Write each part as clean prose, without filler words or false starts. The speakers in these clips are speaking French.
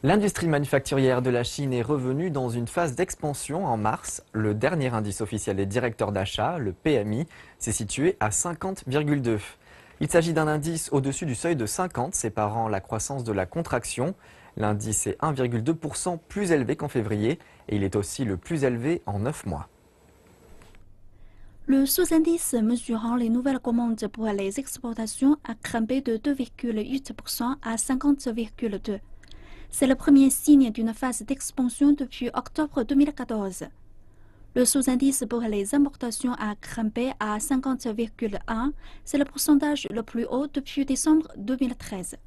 L'industrie manufacturière de la Chine est revenue dans une phase d'expansion en mars. Le dernier indice officiel des directeurs d'achat, le PMI, s'est situé à 50,2. Il s'agit d'un indice au-dessus du seuil de 50, séparant la croissance de la contraction. L'indice est 1,2% plus élevé qu'en février et il est aussi le plus élevé en 9 mois. Le sous-indice mesurant les nouvelles commandes pour les exportations a grimpé de 2,8% à 50,2%. C'est le premier signe d'une phase d'expansion depuis octobre 2014. Le sous-indice pour les importations a grimpé à 50,1%. C'est le pourcentage le plus haut depuis décembre 2013.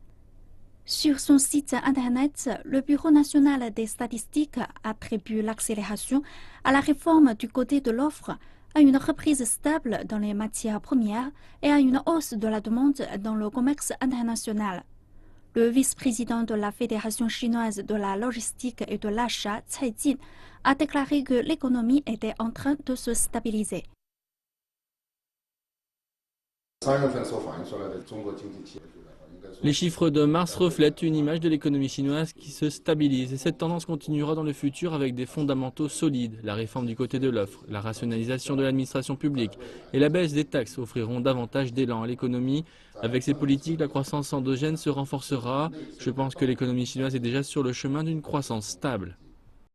Sur son site internet, le Bureau national des statistiques attribue l'accélération à la réforme du côté de l'offre, à une reprise stable dans les matières premières et à une hausse de la demande dans le commerce international. Le vice-président de la Fédération chinoise de la logistique et de l'achat, Cai Jin, a déclaré que l'économie était en train de se stabiliser. Les chiffres de mars reflètent une image de l'économie chinoise qui se stabilise et cette tendance continuera dans le futur avec des fondamentaux solides. La réforme du côté de l'offre, la rationalisation de l'administration publique et la baisse des taxes offriront davantage d'élan à l'économie. Avec ces politiques, la croissance endogène se renforcera. Je pense que l'économie chinoise est déjà sur le chemin d'une croissance stable.